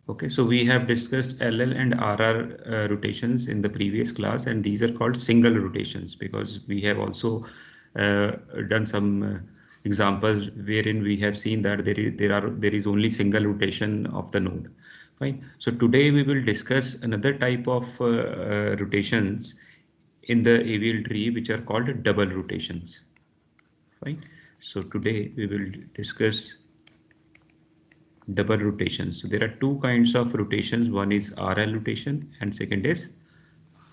Okay, so we have discussed LL and RR rotations in the previous class, and these are called single rotations because we have also uh, done some examples wherein we have seen that there is only single rotation of the node. Fine. So today we will discuss another type of rotations in the AVL tree, which are called double rotations. Fine. So today we will discuss double rotations. So there are two kinds of rotations. One is RL rotation and second is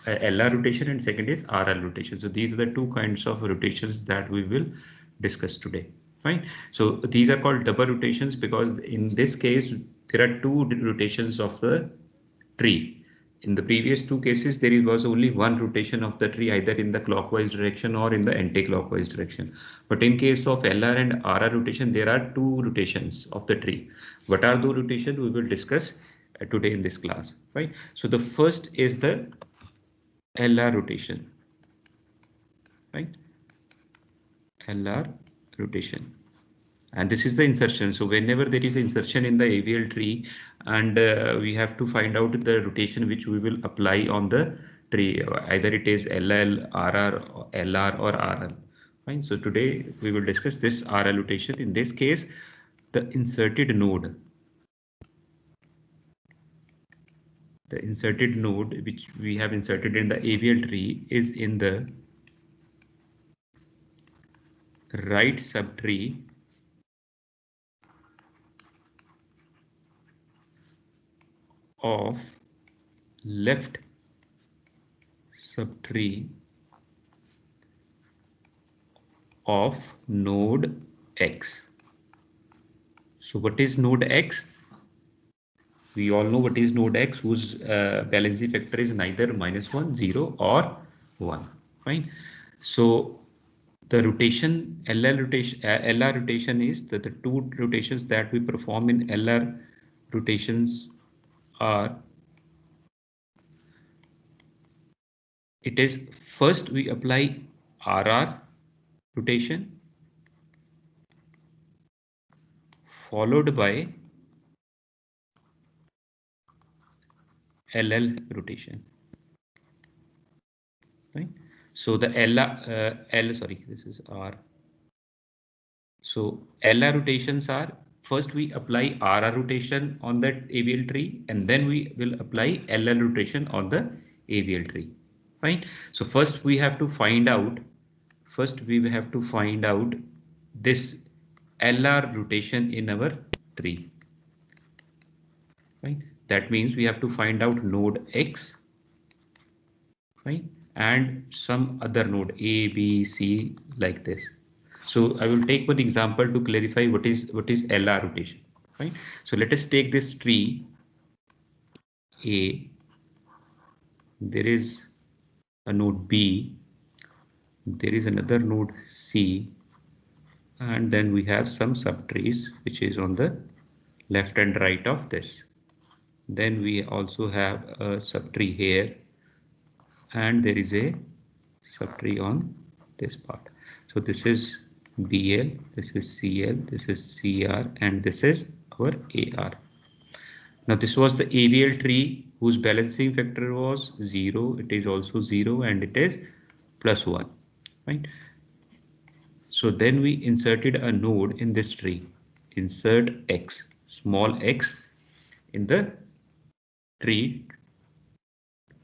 LR rotation and second is RL rotation. So these are the two kinds of rotations that we will discuss today. Fine. So these are called double rotations because in this case there are two rotations of the tree. In the previous two cases, there was only one rotation of the tree, either in the clockwise direction or in the anti-clockwise direction. But in case of LR and RR rotation, there are two rotations of the tree. What are those rotations? We will discuss today in this class. Right. So the first is the LR rotation. Right. LR rotation. And this is the insertion. So whenever there is insertion in the AVL tree, and we have to find out the rotation which we will apply on the tree, either it is LL, RR, LR or RL. Fine. So today we will discuss this RL rotation. In this case, the inserted node which we have inserted in the AVL tree is in the right subtree of left subtree of node X. So what is node X? We all know what is node X, whose balancing factor is neither -1, 0 or 1. Fine. So the rotation, LR rotation is the two rotations that we perform in LR rotations are, it is first we apply RR rotation followed by LL rotation. Right. So the this is R. So LR rotations are, first we apply RR rotation on that AVL tree and then we will apply LL rotation on the AVL tree. Fine. So first we have to find out this LR rotation in our tree. Right. That means we have to find out node X, right, and some other node A, B, C, like this. So I will take one example to clarify what is LR rotation. Right. So let us take this tree A. There is a node B. There is another node C, and then we have some subtrees which is on the left and right of this. Then we also have a subtree here, and there is a subtree on this part. So this is BL, this is CL, this is CR, and this is our AR. Now this was the AVL tree whose balancing factor was 0. It is also 0 and it is +1. Right. So then we inserted a node in this tree. Insert X, small x, in the tree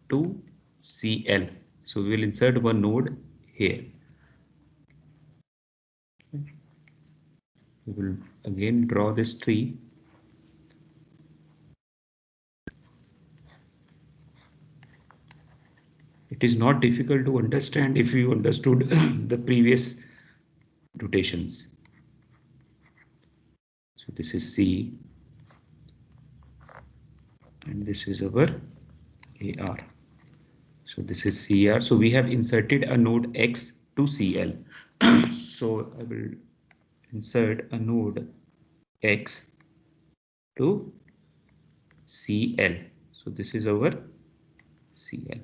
to CL. So we will insert one node here. We will again draw this tree. It is not difficult to understand if you understood the previous rotations. So this is C and this is our AR. So this is CR. So we have inserted a node X to CL. So I will insert a node X to CL. So this is our CL.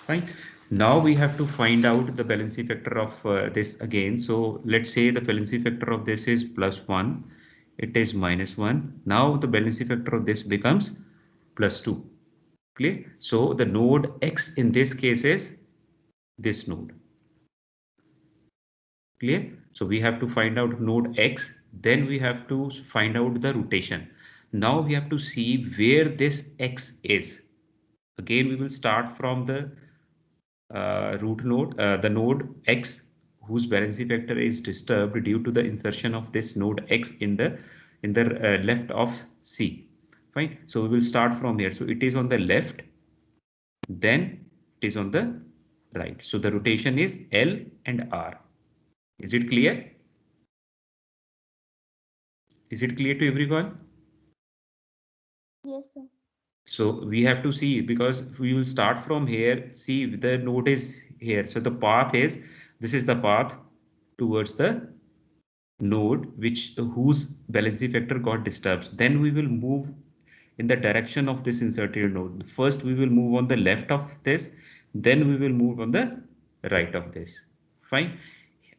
Fine. Now we have to find out the balancing factor of this again. So let's say the balancing factor of this is +1 it is -1. Now the balancing factor of this becomes +2. Clear? So the node X in this case is this node. Clear? So we have to find out node X, then we have to find out the rotation. Now we have to see where this X is. Again, we will start from the root node, the node X, whose balancing factor is disturbed due to the insertion of this node X in the left of C. Fine. So we will start from here. So it is on the left, then it is on the right. So the rotation is L and R. Is it clear? Is it clear to everyone? Yes, sir. So we have to see, because we will start from here. See, the node is here. So the path is, this is the path towards the node which whose balancing factor got disturbed. Then we will move in the direction of this inserted node. First we will move on the left of this, then we will move on the right of this. Fine.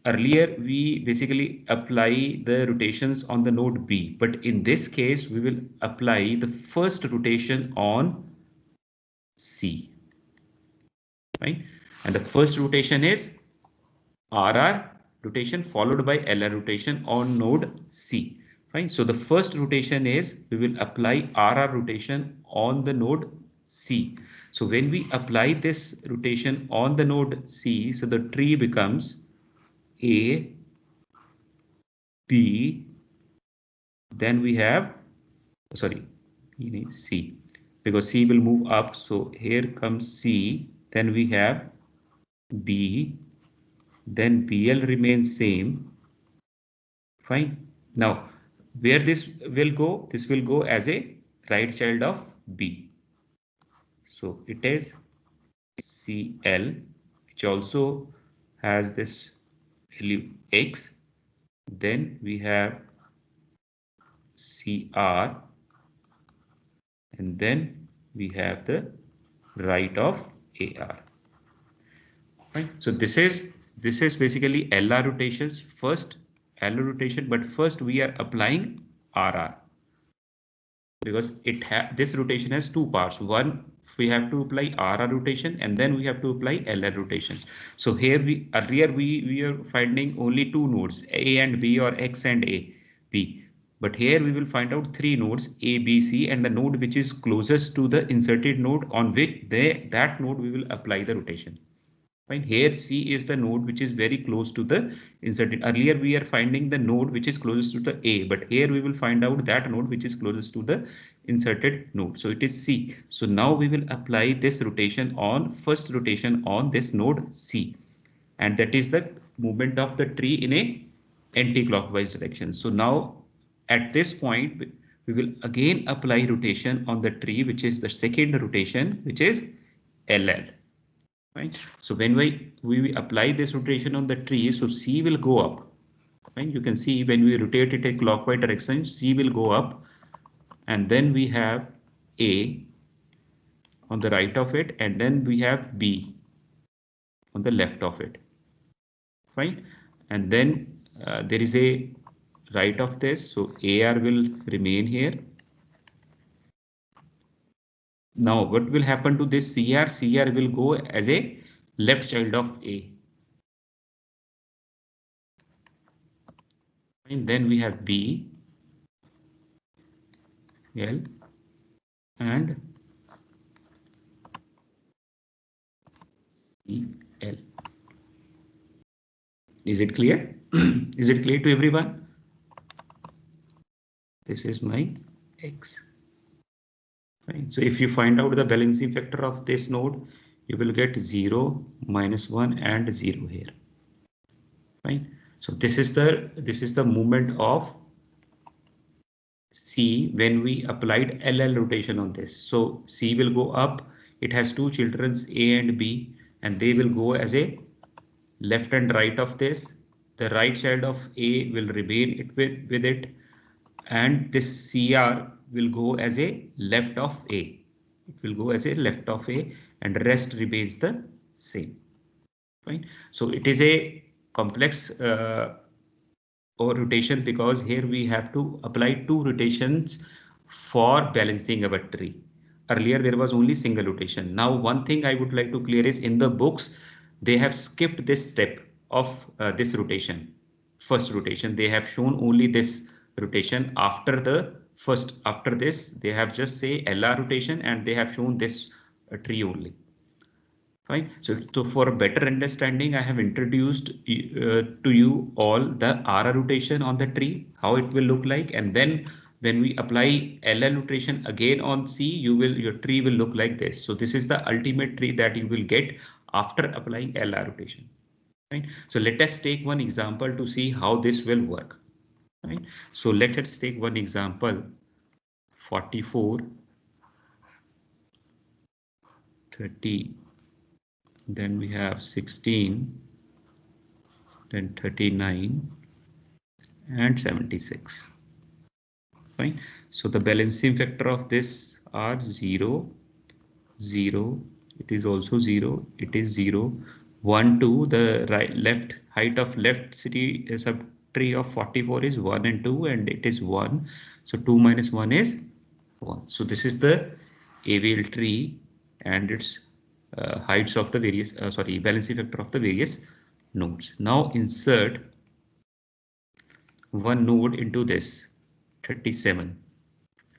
Earlier we basically apply the rotations on the node B, but in this case we will apply the first rotation on C. Right? And the first rotation is RR rotation followed by LR rotation on node C. Fine. So the first rotation is we will apply RR rotation on the node C. So when we apply this rotation on the node C, so the tree becomes A, B, then we have, sorry, C, because C will move up. So here comes C, then we have B, then BL remains same. Fine. Now, where this will go? This will go as a right child of B. So it is CL, which also has this value X. Then we have CR, and then we have the right of AR. Right. So this is basically LR rotations. First LR rotation, but first we are applying RR, because this rotation has two parts. One, we have to apply RR rotation, and then we have to apply LR rotation. So here we earlier we are finding only two nodes, A and B, or X and A, B. But here we will find out three nodes, A, B, C, and the node which is closest to the inserted node on which that node we will apply the rotation. Fine. Here C is the node which is very close to the inserted. Earlier we are finding the node which is closest to the A, but here we will find out that node which is closest to the inserted node. So it is C. So now we will apply this rotation on first rotation on this node C, and that is the movement of the tree in a anti-clockwise direction. So now at this point we will again apply rotation on the tree, which is the second rotation, which is LL. Right. So when we apply this rotation on the tree, so C will go up. Right. You can see when we rotate it in clockwise direction, C will go up, and then we have A on the right of it, and then we have B on the left of it. Fine. And then there is a right of this, so AR will remain here. Now what will happen to this CR? CR will go as a left child of A. And then we have B, L, and CL. Is it clear? Is it clear to everyone? This is my X. Fine. So if you find out the balancing factor of this node, you will get 0, -1, and 0 here. Fine. So this is the movement of C when we applied LL rotation on this. So C will go up. It has two children, A and B, and they will go as a left and right of this. The right child of A will remain with it, and this CR will go as a left of A. It will go as a left of A, and rest remains the same. Fine. So it is a complex or rotation because here we have to apply two rotations for balancing our tree. Earlier there was only single rotation. Now one thing I would like to clear is in the books they have skipped this step of this rotation. First rotation they have shown only this rotation after the first. After this they have just say LR rotation and they have shown this tree only. Fine. So for a better understanding, I have introduced to you all the RR rotation on the tree, how it will look like, and then when we apply LL rotation again on C, your tree will look like this. So this is the ultimate tree that you will get after applying LR rotation. Right. So let us take one example to see how this will work. Right. So let us take one example, 44, 30, then we have 16. Then 39 and 76. Fine. So the balancing factor of this are 0, 0. It is also 0. It is 0, 1, 2. The right left height of left city sub tree of 44 is 1 and 2 and it is 1. So 2 minus 1 is 1. So this is the AVL tree and its heights of the various balancing factor of the various nodes. Now insert one node into this 37.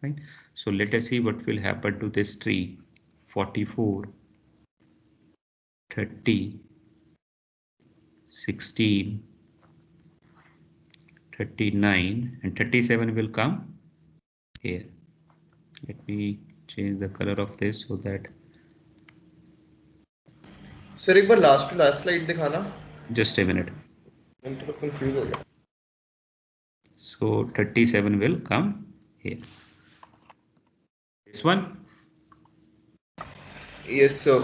Right. So let us see what will happen to this tree. 44, 30, 16, 39 and 37 will come here. Let me change the color of this so that sir एक बार last to last slide दिखाना. just a minute. मैं थोड़ा confuse हो गया. So 37 will come here. This one. Yes sir.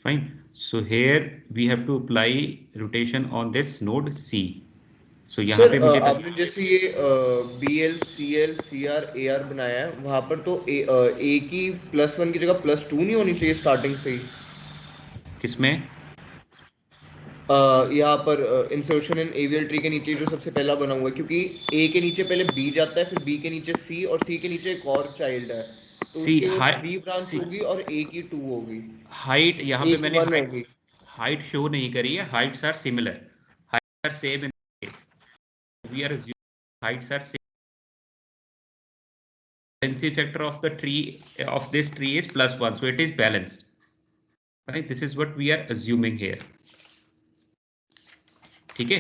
Fine. So here we have to apply rotation on this node C. So यहाँ sir पे मुझे आपने जैसे ये BL CL CR AR बनाया है वहां पर तो ए की +1 की जगह +2 नहीं होनी चाहिए स्टार्टिंग से ही. किसमें यहाँ पर इंसर्शन इन एवीएल ट्री के नीचे जो सबसे पहला बना हुआ है क्योंकि ए के नीचे पहले बी जाता है फिर बी के नीचे सी और सी के नीचे एक और चाइल्ड है तो सी उसके वो हाई 3 ब्रांच सी होगी और ए की 2 होगी. हाइट यहाँ ए पे की मैंने 1 हाइट होगी. हाइट शो नहीं करी है. Heights are similar. Heights are same in case. We are heights are same. Density factor of the tree of this tree is +1, so it is balanced. Right? This is what we are assuming here. ठीक है.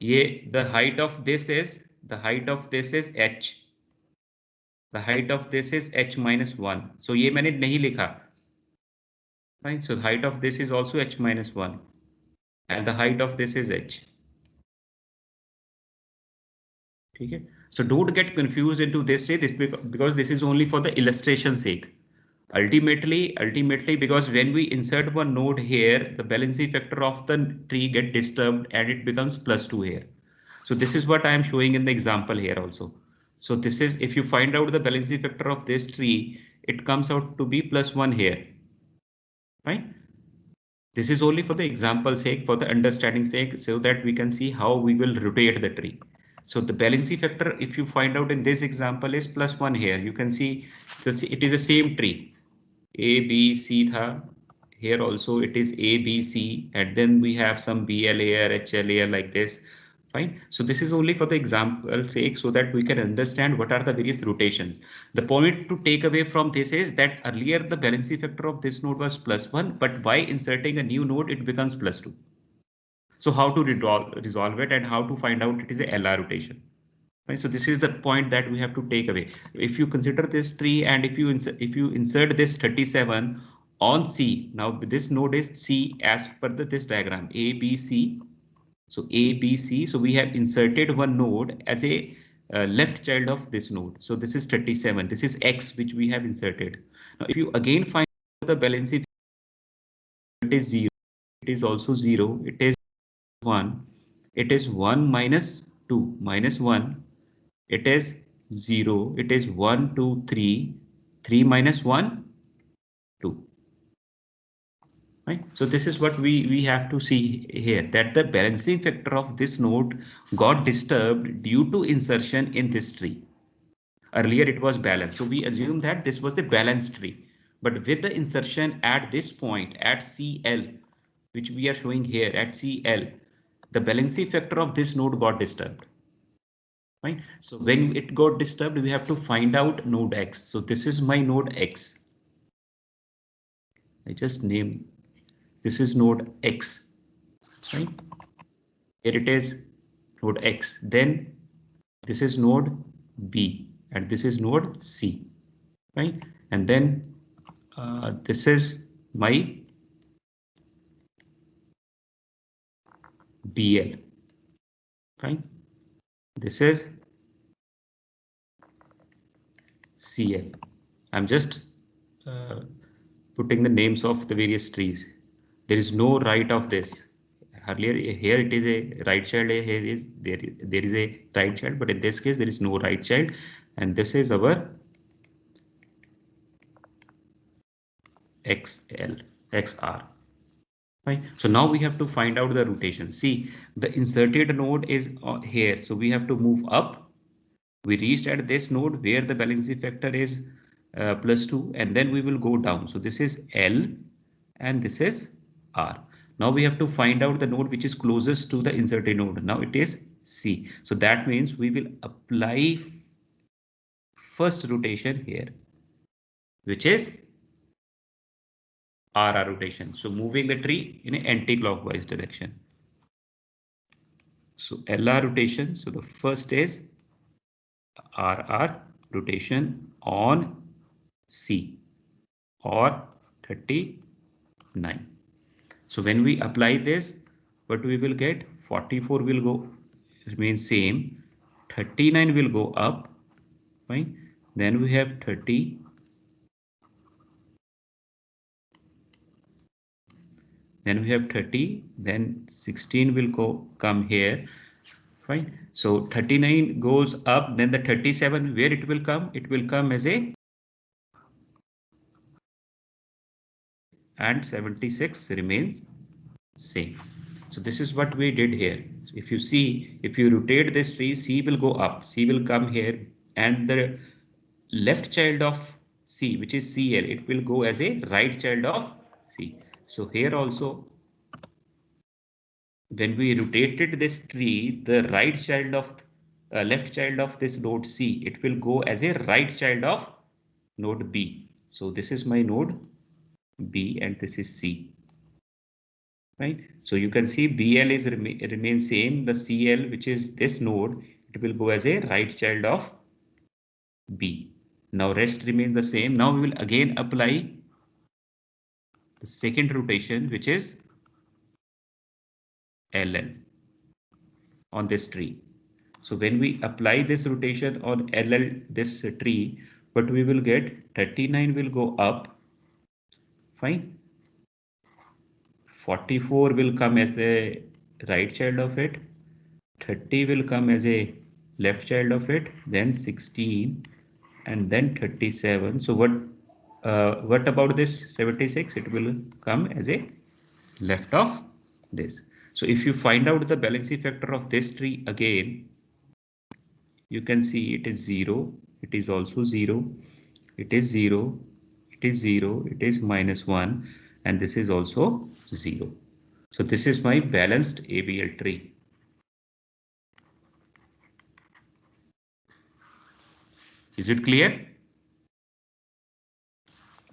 ये the height of this is h. The height of this is h minus 1. So ये मैंने नहीं लिखा. Right? So the height of this is also h minus 1 and the height of this is h. ठीक है. So don't get confused into this way because this is only for the illustration sake. Ultimately, because when we insert one node here, the balancing factor of the tree get disturbed and it becomes +2 here. So this is what I am showing in the example here also. So this is if you find out the balancing factor of this tree, it comes out to be +1 here. Right? This is only for the example sake, for the understanding sake, so that we can see how we will rotate the tree. So the balancing factor, if you find out in this example, is +1 here. You can see it is the same tree. A, B, C tha. Here also it is A, B, C, and then we have some BL layer, HL layer like this. Fine. So this is only for the example sake so that we can understand what are the various rotations. The point to take away from this is that earlier the balancing factor of this node was +1, but by inserting a new node, it becomes +2. So how to resolve it and how to find out it is a LR rotation. Right, so this is the point that we have to take away. If you consider this tree and if you insert this 37 on C, now this node is C as per this diagram A, B, C. So A, B, C. So we have inserted one node as a left child of this node. So this is 37. This is X which we have inserted. Now if you again find the balancing, it is 0. It is also 0. It is 1. It is 1 minus 2 minus 1. It is 0. It is 1, 2, 3. 3 minus 1, 2. right? So this is what we have to see here, that the balancing factor of this node got disturbed due to insertion in this tree. Earlier it was balanced, so we assume that this was the balanced tree, but with the insertion at this point at CL, which we are showing here at CL, the balancing factor of this node got disturbed, right? So when it got disturbed, we have to find out node X. So this is my node X. I just name, this is node X, right? Here it is, node X. Then this is node B and this is node C, right? And then this is my BL, right? This is CL. I'm just uh, putting the names of the various trees. There is no right of this. Earlier here it is a right child. Here is there is a right child, but in this case there is no right child, and this is our XL XR. Right. So now we have to find out the rotation. See, the inserted node is here, so we have to move up. We reached at this node where the balancing factor is +2, and then we will go down. So this is L and this is R. Now we have to find out the node which is closest to the inserted node. Now it is C. So that means we will apply first rotation here, which is RR rotation. So moving the tree in an anti-clockwise direction. So LR rotation. So the first is RR rotation on C or 39. So when we apply this, what we will get? 44 will go remain same, 39 will go up, right? Then we have 30, then we have 30, then 16 will go come here, right? So 39 goes up, then the 37, where it will come? It will come as a, and 76 remains same. So this is what we did here. If you see, if you rotate this tree, C will go up, C will come here, and the left child of C, which is CL, it will go as a right child of C. So here also, when we rotated this tree, the right child of left child of this node C, it will go as a right child of node B. So this is my node B and this is C. Right? So you can see BL is remain same. The CL, which is this node, it will go as a right child of B. Now rest remains the same. Now we will again apply the second rotation, which is LL on this tree. So when we apply this rotation on LL, this tree, what we will get, 39 will go up, fine. 44 will come as the right child of it. 30 will come as a left child of it, then 16 and then 37. So what about this 76? It will come as a left of this. So if you find out the balancing factor of this tree again, you can see it is 0, it is also 0, it is 0, it is 0, it is -1, and this is also 0. So this is my balanced AVL tree. Is it clear?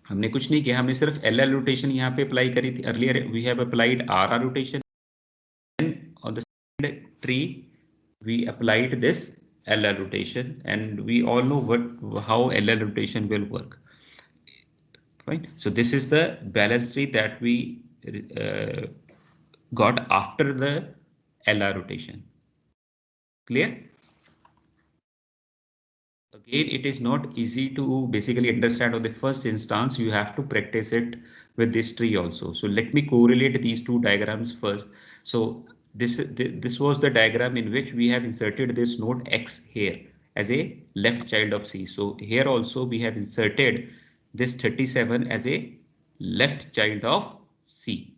हमने कुछ नहीं किया, हमने सिर्फ L L rotation यहाँ पे apply करी थी. Earlier we have applied R R rotation on the tree. We applied this LL rotation, and we all know how LL rotation will work, right? So this is the balance tree that we uh, got after the LR rotation. Clear? Again, it is not easy to basically understand on the first instance. You have to practice it with this tree also. So let me correlate these two diagrams first. So this was the diagram in which we have inserted this node X here as a left child of C. So here also we have inserted this 37 as a left child of C.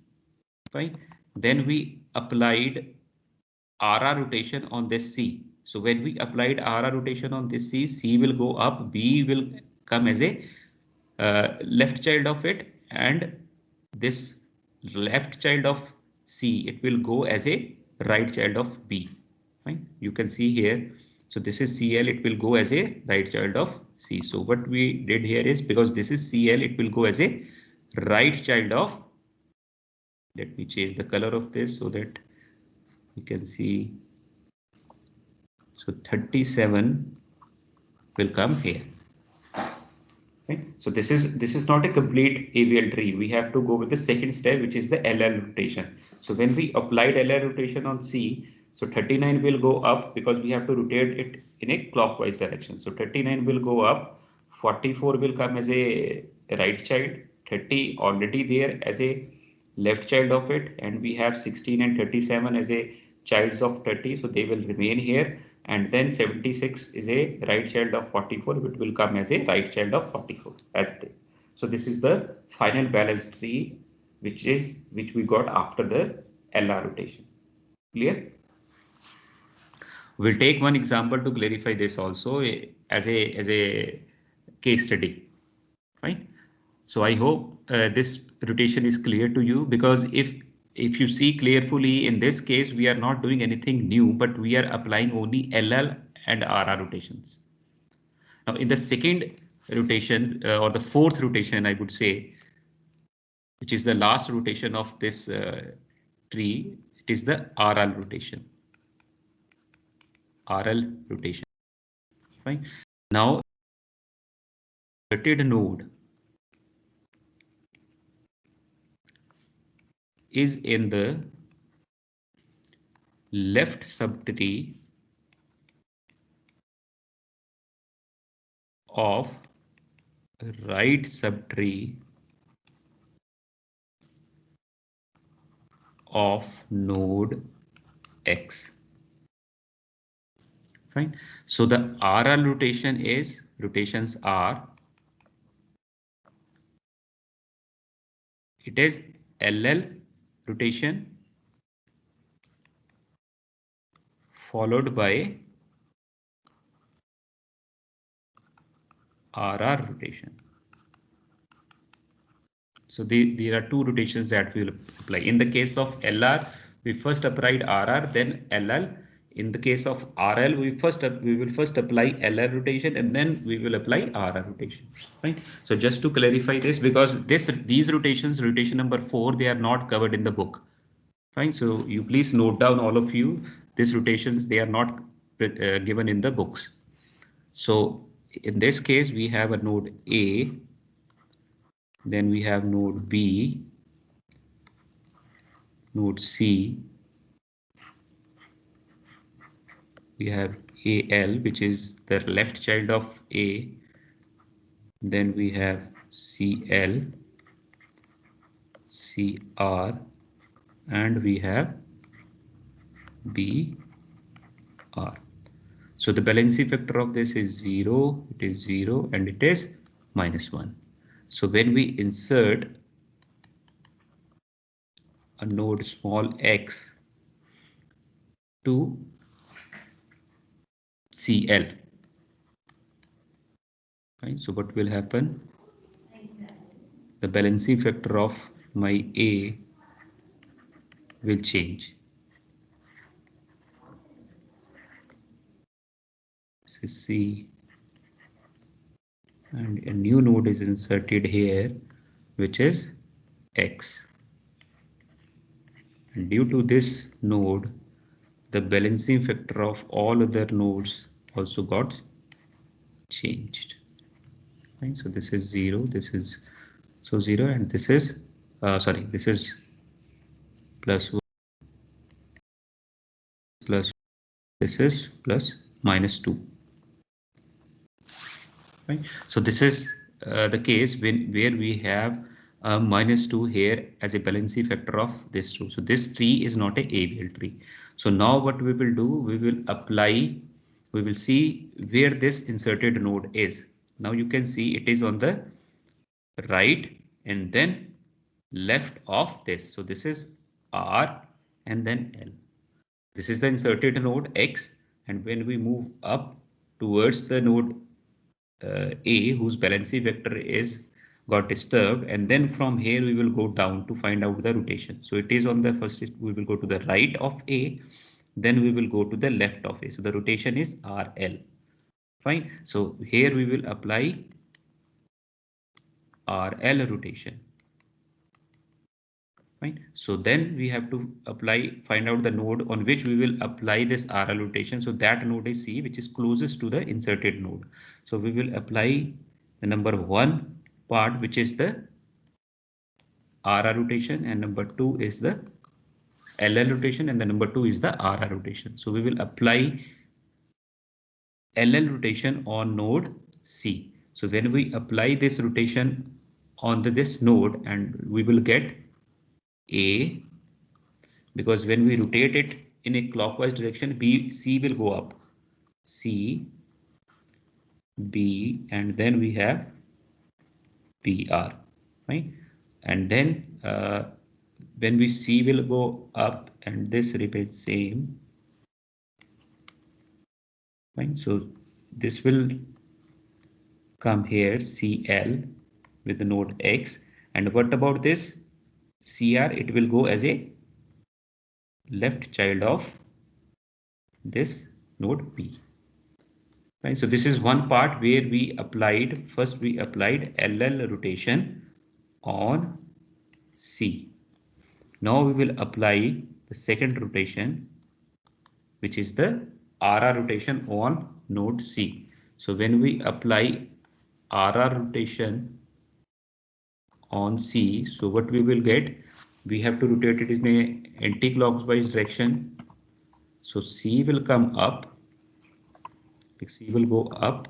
Fine. Then we applied RR rotation on this C. So when we applied RR rotation on this C, C will go up, B will come as a left child of it, and this left child of C, it will go as a right child of B. Fine. You can see here. So this is CL, it will go as a right child of C. So what we did here is, because this is CL, it will go as a right child of, let me change the color of this so that you can see. So 37 will come here. Okay. So this is not a complete AVL tree. We have to go with the second step, which is the LL rotation. So when we applied LL rotation on C, so 39 will go up because we have to rotate it in a clockwise direction. So 39 will go up, 44 will come as a right child, 30 already there as a left child of it, and we have 16 and 37 as a childs of 30, so they will remain here, and then 76 is a right child of 44, which will come as a right child of 44 at it. So this is the final balance tree, which we got after the LR rotation. Clear? We'll take one example to clarify this also, as a case study. Fine. So I hope this rotation is clear to you, because if you see carefully in this case, we are not doing anything new, but we are applying only LL and RR rotations. Now in the second rotation, or the fourth rotation, I would say, which is the last rotation of this tree, it is the RL rotation. RL rotation. Fine. Now inserted node is in the left subtree of right subtree of node X. Fine. So the RL rotation is, rotations are, it is LL rotation followed by RR rotation. So there are two rotations that we will apply. In the case of LR, we first applied RR, then LL. In the case of RL, we will first apply LR rotation, and then we will apply RR rotation. Right. So just to clarify this, because these rotations, rotation number 4, they are not covered in the book. Fine. So you please note down, all of you, these rotations, they are not given in the books. So in this case, we have a node A, then we have node B, node C, we have AL, which is the left child of A, then we have CL, CR, and we have BR. So the balancing factor of this is 0, it is 0, and it is -1. So when we insert a node small x to CL, right? So what will happen? The balancing factor of my A will change. This is C, and a new node is inserted here, which is X. And due to this node, the balancing factor of all other nodes also got changed. Right? So this is 0, this is 0, and this is this is +1, plus, this is plus -2. Right? So this is the case where we have -2 here as a balancing factor of this tree. So this tree is not a AVL tree. So now what we will do, we will apply, we will see where this inserted node is. Now you can see it is on the right and then left of this. So this is R and then L. This is the inserted node X, and when we move up towards the node A, whose valency vector is got disturbed, and then from here we will go down to find out the rotation. So it is on the first, we will go to the right of A, then we will go to the left of A. So the rotation is RL. Fine. So here we will apply RL rotation. Fine. So then we have to find out the node on which we will apply this RL rotation. So that node is C, which is closest to the inserted node. So we will apply the number one part, which is the RR rotation, and number two is the LL rotation, and the number two is the RR rotation. So we will apply LL rotation on node C. So when we apply this rotation on this node, and we will get A, because when we rotate it in a clockwise direction, B, C will go up. C, B, and then we have PR, right? And then when we C will go up and this remains same, right? So this will come here CL with the node X. And what about this CR? It will go as a left child of this node P. Right, so this is one part where we applied, first we applied LL rotation on C. Now we will apply the second rotation, which is the RR rotation on node C. So when we apply RR rotation on C, so what we will get, we have to rotate it in a anti-clockwise direction. So C will come up, C will go up,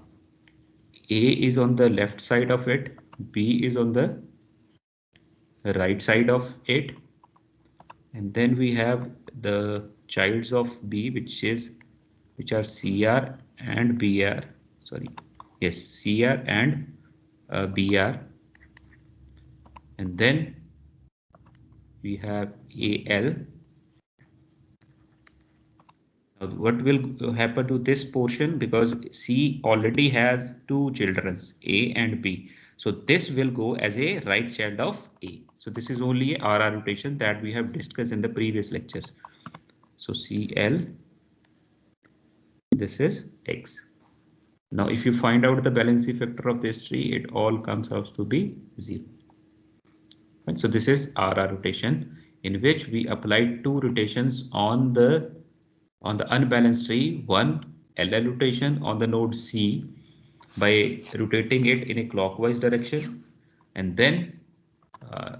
A is on the left side of it, B is on the right side of it, and then we have the childs of B, which are CR and BR. Sorry, yes, CR and BR, and then we have AL. Now, what will happen to this portion, because C already has two children, A and B. So this will go as a right child of A. So this is only a RR rotation that we have discussed in the previous lectures. So CL, this is X. Now if you find out the balancing factor of this tree, it all comes out to be 0. Right? So this is RR rotation, in which we applied two rotations on the unbalanced tree. One LL rotation on the node C by rotating it in a clockwise direction, and then uh,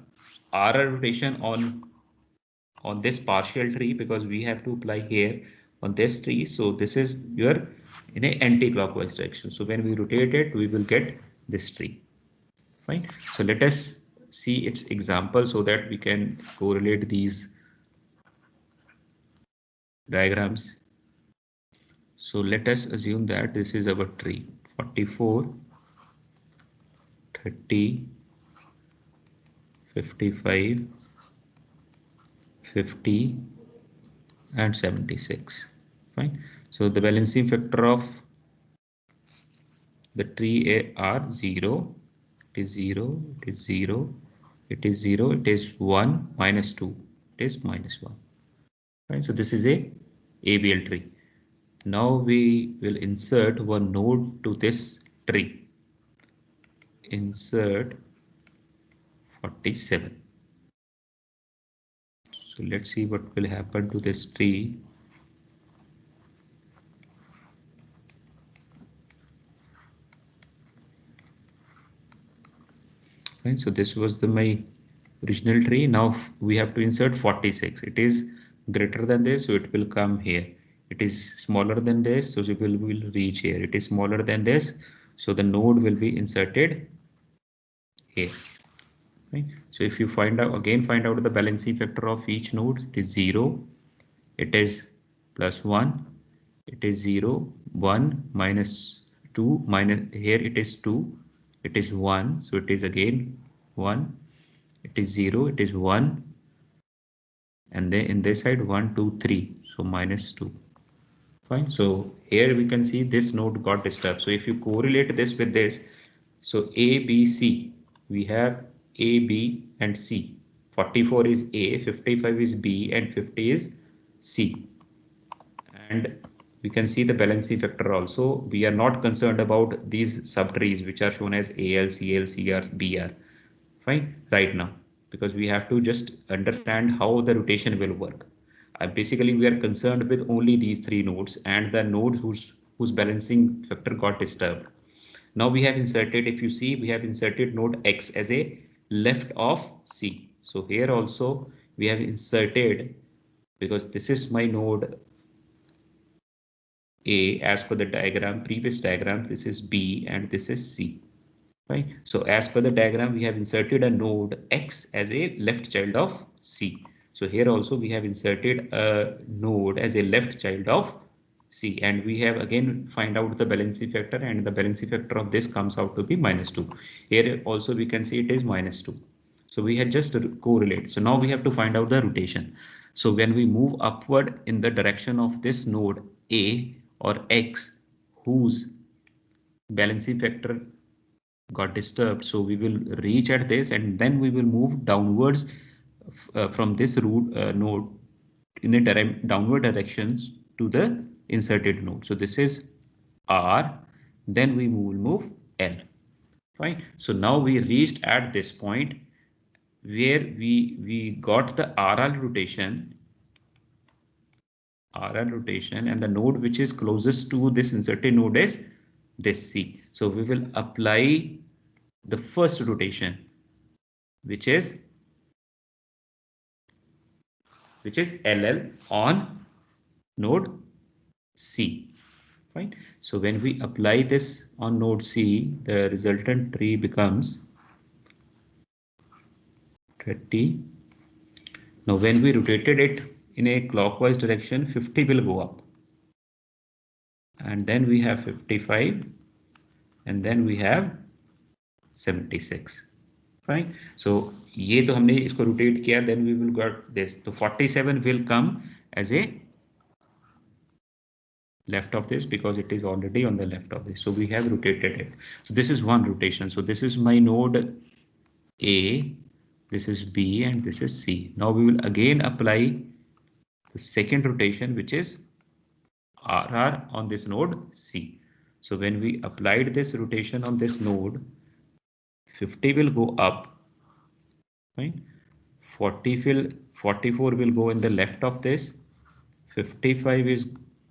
RR rotation on this partial tree, because we have to apply here on this tree. So this is your in a anti-clockwise direction. So when we rotate it, we will get this tree. Fine. So let us see its example so that we can correlate these diagrams. So let us assume that this is our tree 44, 30, 55, 50 and 76. Fine. So the balancing factor of the tree are 0, it is 0, it is 0, it is 0, it is 1, minus 2, it is minus 1. Right. So this is a AVL tree. Now we will insert one node to this tree. Insert 47. So let's see what will happen to this tree. Fine. So this was my original tree. Now we have to insert 46. It is greater than this, so it will come here. It is smaller than this, so it will reach here. It is smaller than this, so the node will be inserted here. Right? So if you find out the balancing factor of each node, it is 0, it is plus 1, it is 0, 1, minus 2, minus here it is 2, it is 1, so it is again 1, it is 0, it is 1, and then in this side 1 2 3, so minus 2. Fine. So here we can see this node got disturbed. So if you correlate this with this, so A, B, C, we have A, B, and C. 44 is A, 55 is B, and 50 is C. And we can see the balancing factor also. We are not concerned about these subtrees which are shown as AL, CL, CR, BR. Fine, right now, because we have to just understand how the rotation will work. Basically, we are concerned with only these three nodes and the nodes whose balancing factor got disturbed. Now we have inserted, if you see, we have inserted node X as a left of C. So here also we have inserted, because this is my node A as per the diagram, previous diagram, this is B and this is C. Right. So as per the diagram, we have inserted a node X as a left child of C. So here also we have inserted a node as a left child of C, and we have again find out the balancing factor, and the balancing factor of this comes out to be minus 2. Here also we can see it is minus 2. So we had just correlate. So now we have to find out the rotation. So when we move upward in the direction of this node A or X, whose balancing factor got disturbed, so we will reach at this and then we will move downwards from this root node in a downward directions to the inserted node. So this is R, then we will move L. Fine. So now we reached at this point where we got the RL rotation, and the node which is closest to this inserted node is this C. So we will apply the first rotation, which is LL on node C. Fine. So when we apply this on node C, the resultant tree becomes 30. Now when we rotated it in a clockwise direction, 50 will go up. And then we have 55, and then we have 76. Fine. So ये तो हमने इसको rotate किया, then we will got this. So 47 will come as a left of this because it is already on the left of this. So we have rotated it. So this is one rotation. So this is my node A, this is B, and this is C. Now we will again apply the second rotation, which is RR on this node C. So when we applied this rotation on this node, 50 will go up, right? 44 will go in the left of this. 55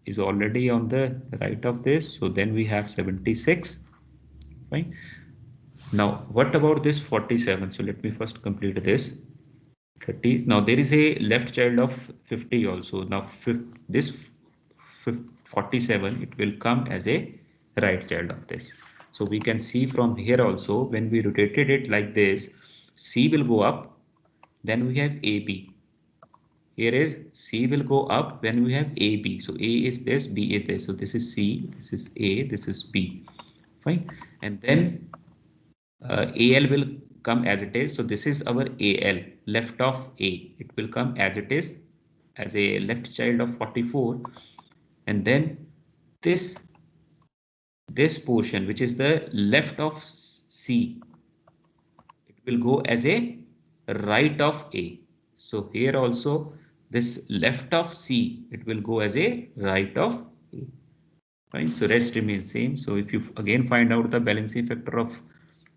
is already on the right of this. So then we have 76. Fine. Now, what about this 47? So let me first complete this. 30. Now there is a left child of 50 also. Now this 47, it will come as a right child of this. So we can see from here also, when we rotated it like this, C will go up. Then we have AB. Here is C will go up when we have AB. So A is this, B is this. So this is C, this is A, this is B. Fine. And then AL will come as it is. So this is our AL, left of A. It will come as it is, as a left child of 44. And then this this portion, which is the left of C, it will go as a right of A. So here also this left of C, it will go as a right of A. Fine. So rest remains same. So if you again find out the balancing factor of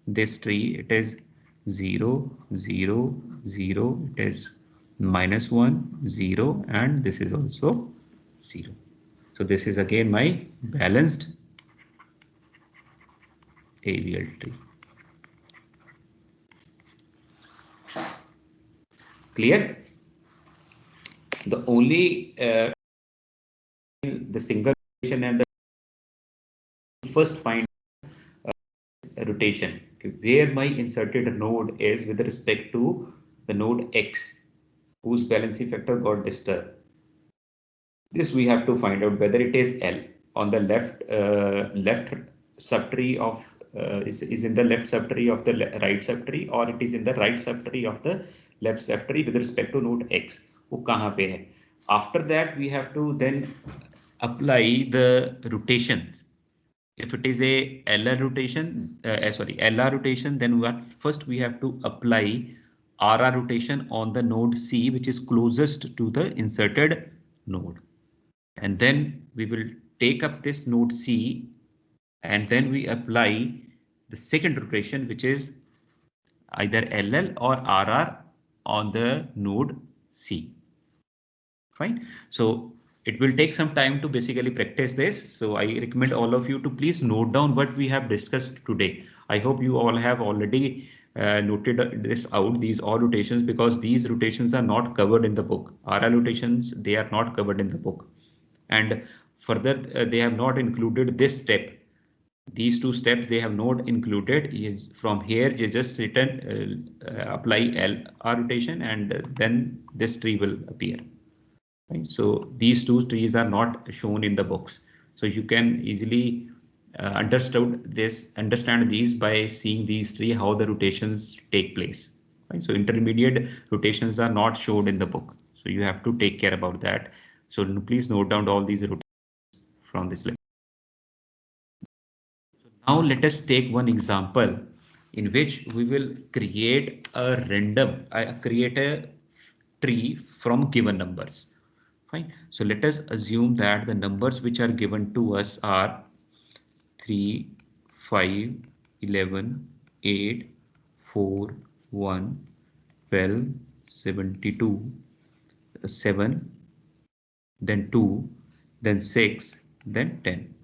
this tree, it is 0, 0, 0, it is -1, 0, and this is also 0. So this is again my balanced AVL tree. Clear? The only the single rotation and the first find rotation, where my inserted node is with respect to the node X, whose balancing factor got disturbed. This we have to find out whether it is L on the left subtree of is in the left subtree of the right subtree, or it is in the right subtree of the left subtree with respect to node X. वो कहाँ पे है. After that we have to then apply the rotations. If it is a LR rotation, sorry, LR rotation, then what, first we have to apply RR rotation on the node C, which is closest to the inserted node. And then we will take up this node C, and then we apply the second rotation, which is either LL or RR on the node C. Fine. So it will take some time to basically practice this. So I recommend all of you to please note down what we have discussed today. I hope you all have already noted this out, these all rotations, because these rotations are not covered in the book. RL rotations, they are not covered in the book. And further, they have not included this step. These two steps they have not included. Is from here you just written apply L R rotation, and then this tree will appear. Right? So these two trees are not shown in the books. So you can easily understand these by seeing these three, how the rotations take place. Right? So intermediate rotations are not shown in the book. So you have to take care about that. So please note down all these rotations from this lecture. Now let us take one example in which we will create a create a tree from given numbers. Fine. So let us assume that the numbers which are given to us are 3, 5, 11, 8, 4, 1, 12, 72, 7, then 2, then 6, then 10.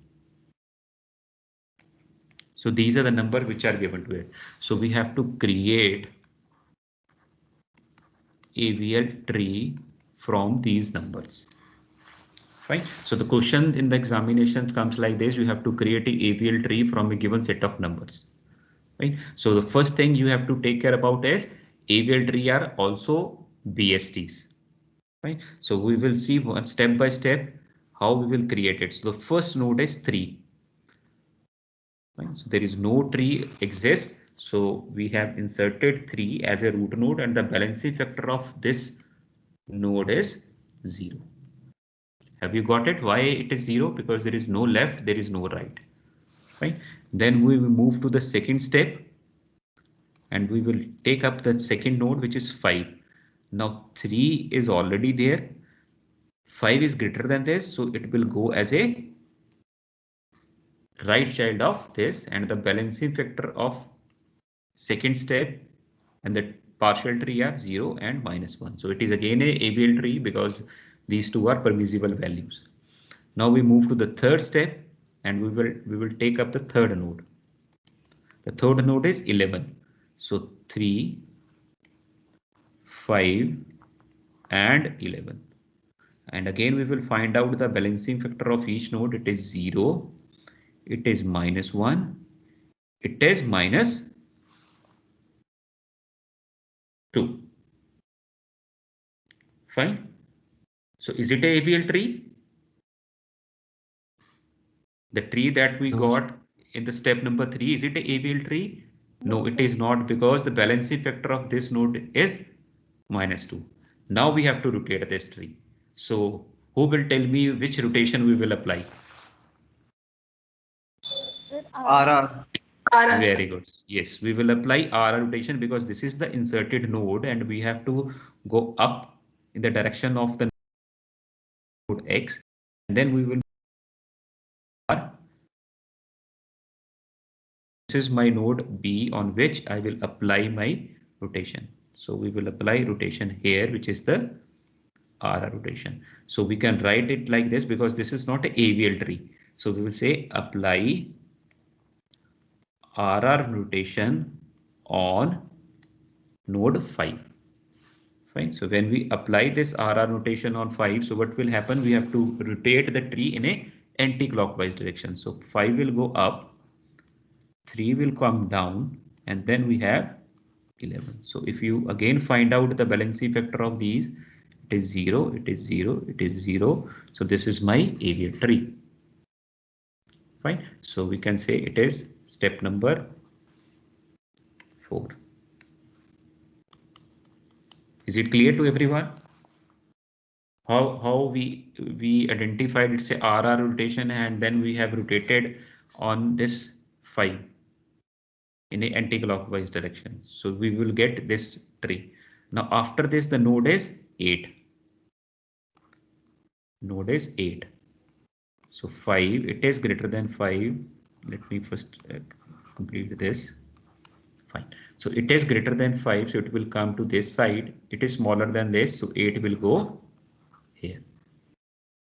So these are the numbers which are given to us. So we have to create AVL tree from these numbers. Fine. So the question in the examination comes like this: you have to create a AVL tree from a given set of numbers. Right. So the first thing you have to take care about is AVL tree are also BSTs. Right. So we will see one step by step how we will create it. So the first node is 3. Right? So there is no tree exists. So we have inserted 3 as a root node, and the balancing factor of this node is 0. Have you got it? Why it is 0? Because there is no left, there is no right. Right? Then we will move to the second step, and we will take up the second node, which is 5. Now 3 is already there. 5 is greater than this, so it will go as a right child of this, and the balancing factor of second step and the partial tree are 0 and -1. So it is again a AVL tree because these two are permissible values. Now we move to the third step, and we will take up the third node. The third node is 11. So 3, 5 and 11. And again we will find out the balancing factor of each node. It is 0, it is -1, it is -2. Fine. So is it a AVL tree? The tree that we No, got in the step number 3, is it a AVL tree? No, No, it sir. is not, because the balancing factor of this node is -2. Now we have to rotate this tree. So who will tell me which rotation we will apply? Sir, RR. Very good. Yes, we will apply RR rotation because this is the inserted node, and we have to go up in the direction of the node X, and then we will R. This is my node B on which I will apply my rotation. So we will apply rotation here, which is the RR rotation. So we can write it like this because this is not a AVL tree. So we will say apply RR rotation on node 5. Fine. So when we apply this RR rotation on 5, so what will happen? We have to rotate the tree in a anti-clockwise direction. So 5 will go up, 3 will come down, and then we have 11. So if you again find out the balancing factor of these, it is 0, it is 0, it is 0. So this is my AVL tree. Fine. So we can say it is step number 4. Is it clear to everyone? how we identified it's a RR rotation, and then we have rotated on this 5 in a anti-clockwise direction. So we will get this tree. Now after this, the node is 8. Node is 8. So 5, it is greater than 5. Let me first complete this. Fine. So it is greater than 5, so it will come to this side. It is smaller than this, so 8 will go here.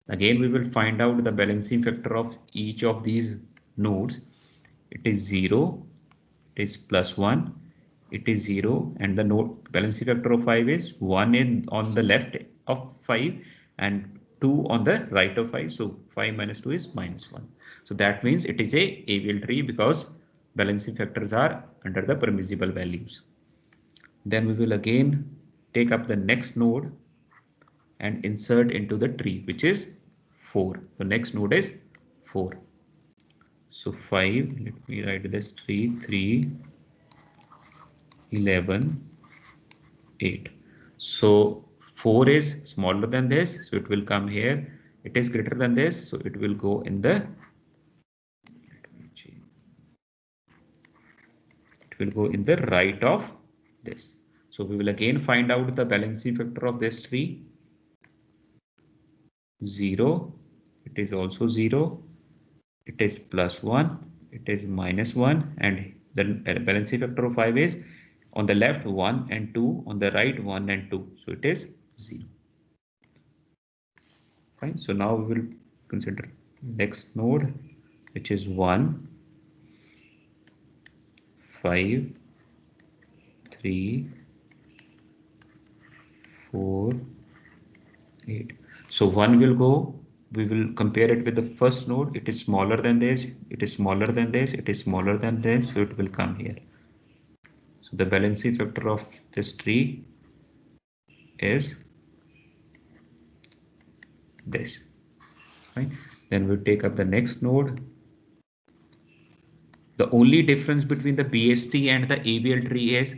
Again, we will find out the balancing factor of each of these nodes. It is 0, it is plus 1, it is 0, and the node balancing factor of 5 is 1 in on the left of 5 and 2 on the right of 5. So 5 minus 2 is minus 1. So that means it is a AVL tree because balancing factors are under the permissible values. Then we will again take up the next node and insert into the tree, which is 4. The next node is 4. So 5, let me write this tree, 3, 11, 8. So 4 is smaller than this, so it will come here. It is greater than this, so it will go in the, it will go in the right of this. So we will again find out the balancing factor of this tree. 0, it is also 0, it is plus 1, it is minus 1, and the balancing factor of 5 is on the left 1 and 2, on the right 1 and 2, so it is 0. Fine. So now we will consider next node, which is 1, 5, 3, 4, 8. So 1 will go, we will compare it with the first node. It is smaller than this, it is smaller than this, it is smaller than this, so it will come here. So the balancing factor of this tree is this. Right? Then we'll take up the next node. The only difference between the BST and the AVL tree is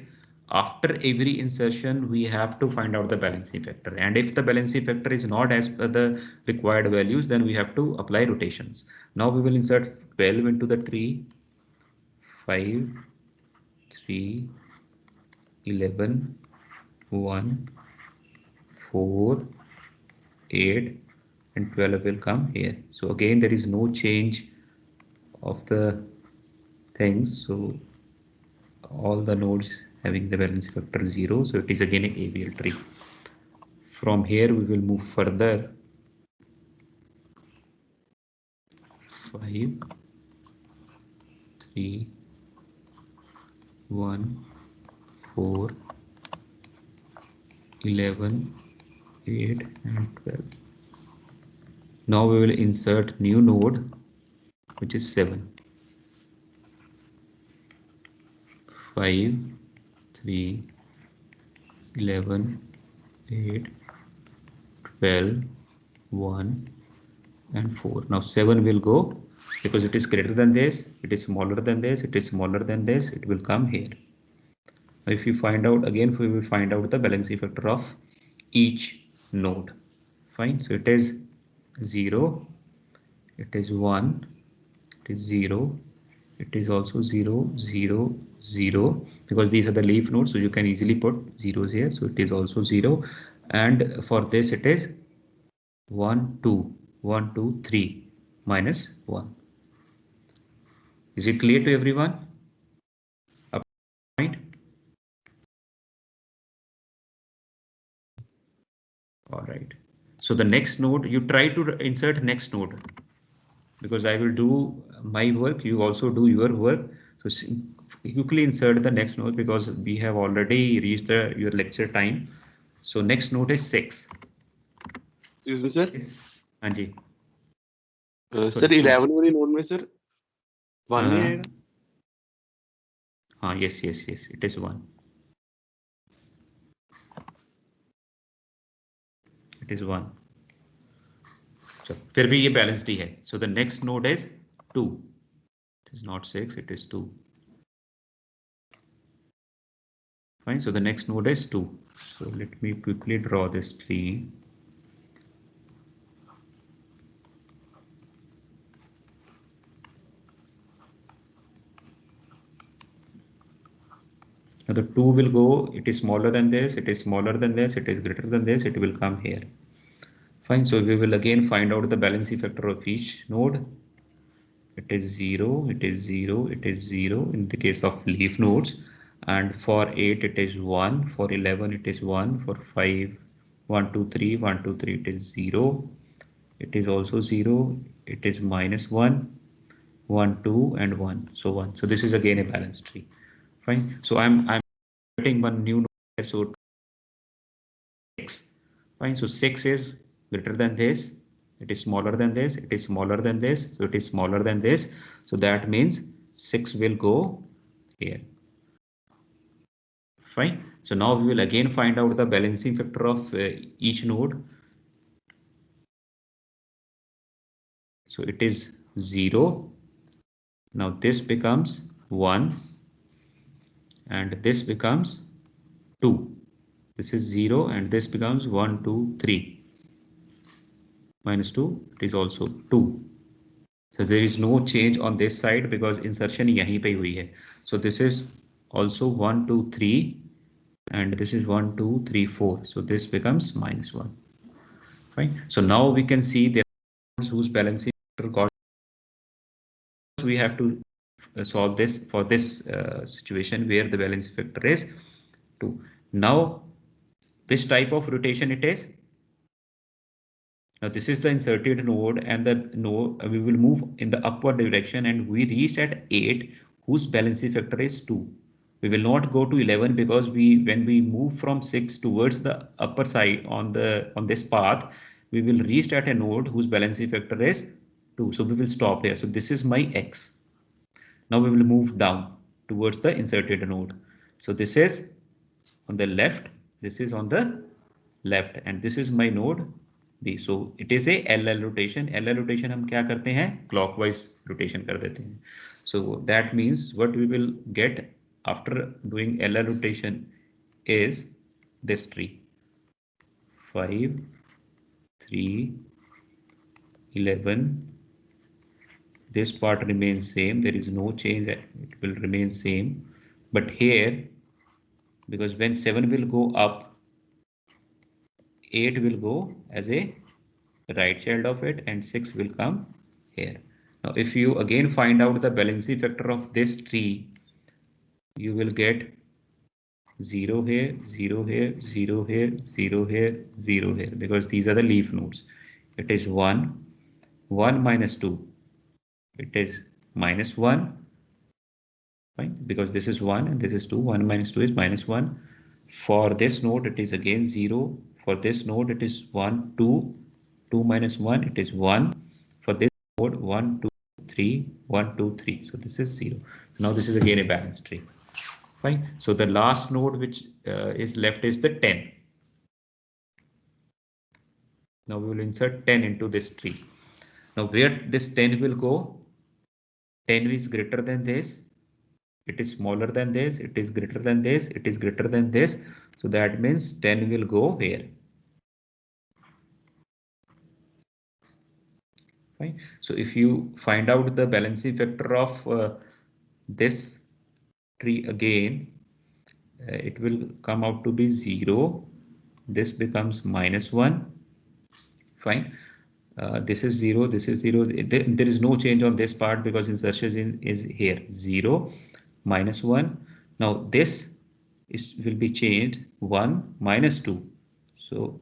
after every insertion, we have to find out the balancing factor. And if the balancing factor is not as per the required values, then we have to apply rotations. Now we will insert 12 into the tree, 5, 3, 11, 1, 4, 8, and 12 will come here. So again, there is no change of the things. So all the nodes having the valence factor 0, so it is again an AVL tree. From here we will move further. 5, 3, 1, 4, 11, 8, and 12. Now we will insert new node, which is 7. 5, 3, 11, 8, 12, 1, and 4. Now 7 will go because it is greater than this, it is smaller than this, it is smaller than this, it will come here. If you find out again, we will find out the balancing factor of each node. Fine. So it is 0, it is 1, it is 0, it is also 0, 0, 0, because these are the leaf nodes, so you can easily put zeros here. So it is also 0, and for this it is 1, 2, 1, 2, 3, minus 1. Is it clear to everyone? Up point? All right. So the next node, you try to insert next node because I will do my work. You also do your work. So quickly insert the next node because we have already reached your lecture time. So next node is 6. Excuse me sir हाँ जी. Sir Sorry. 11 वाली node में sir 1 नहीं हाँ आएगा हाँ, yes, yes, yes. It is 1. It is 1. So फिर भी ये balanced ही है. So the next node is 2. It is not 6. It is 2. Fine. So the next node is 2. So let me quickly draw this tree. Now the 2 will go, it is smaller than this, it is smaller than this, it is greater than this, it will come here. Fine, so we will again find out the balancing factor of each node. It is 0, it is 0, it is 0 in the case of leaf nodes, and for 8 it is 1, for 11 it is 1, for 5 1 2 3 1 2 3 it is 0, it is also 0, it is minus 1 1 2 and 1, so 1. So this is again a balanced tree. Fine, so I'm getting one new node here, so 6. Fine, so 6 is greater than this, it is smaller than this, it is smaller than this, so it is smaller than this, so that means 6 will go here. Fine, so now we will again find out the balancing factor of each node. So it is 0, now this becomes 1 and this becomes 2. This is 0 and this becomes 1 2 3 minus 2, it is also 2. So there is no change on this side because insertion yahi pe hui hai. So this is also 1 2 3 and this is 1 2 3 4. So this becomes minus 1. Fine. So now we can see there are whose balancing factor got. We have to solve this for this situation where the balancing factor is 2. Now which type of rotation it is? Now this is the inserted node and the node we will move in the upward direction and we reach at 8 whose balancing factor is 2. We will not go to 11 because when we move from 6 towards the upper side on this path we will reach at a node whose balancing factor is 2. So we will stop here. So this is my x. Now we will move down towards the inserted node. So this is on the left, this is on the left and this is my node B. So it is a LL rotation. LL rotation हम क्या करते हैं? Clockwise rotation कर देते हैं. So that means what we will get after doing LL rotation is this tree. 5, 3, 11. This part remains same. There is no change. It will remain same. But here, because when 7 will go up, 8 will go as a right child of it and 6 will come here. Now if you again find out the balancing factor of this tree, you will get 0 here, 0 here, 0 here, 0 here, 0 here because these are the leaf nodes. It is 1, 1 minus 2. It is minus 1, fine, because this is 1 and this is 2. 1 minus 2 is minus 1. For this node, it is again 0. For this node, it is 1, 2. 2 minus 1, it is 1. For this node, 1, 2, 3, 1, 2, 3. So this is 0. So now this is again a balanced tree. Fine. So the last node which is left is the 10. Now we will insert 10 into this tree. Now where this 10 will go? 10 is greater than this. It is smaller than this, it is greater than this, it is greater than this. So that means 10 will go here. Fine. So if you find out the balancing factor of this tree again, it will come out to be 0. This becomes minus 1. Fine. This is 0, this is 0. There is no change on this part because insertion is here 0, minus 1. Now this will be changed 1 minus 2. So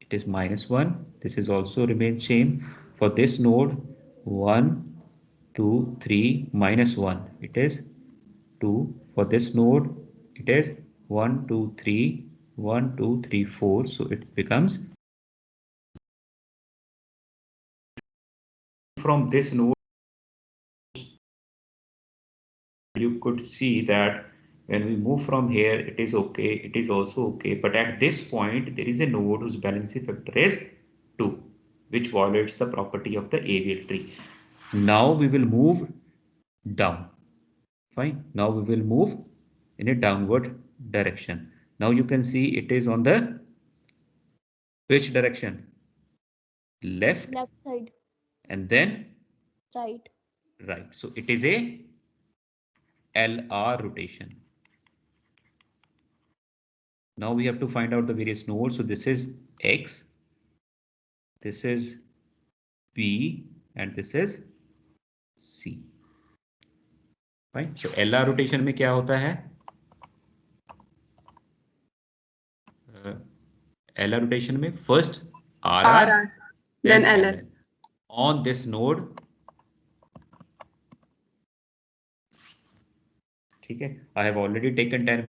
it is minus 1. This is also remains same. For this node 1, 2, 3 minus 1. It is 2. For this node it is 1, 2, 3, 1, 2, 3, 4. So it becomes from this node you could see that when we move from here it is okay, it is also okay, but at this point there is a node whose balancing factor is 2 which violates the property of the AVL tree. Now we will move down. Fine, now we will move in a downward direction. Now you can see it is on the which direction? Left Left side. and then Right. right. So it is a LR rotation. Now we have to find out the various nodes. So this is X, this is B, and this is C. Right? So LR rotation में क्या होता है? LR rotation में first RR, then LL. On this node, ठीक है, I have already taken 10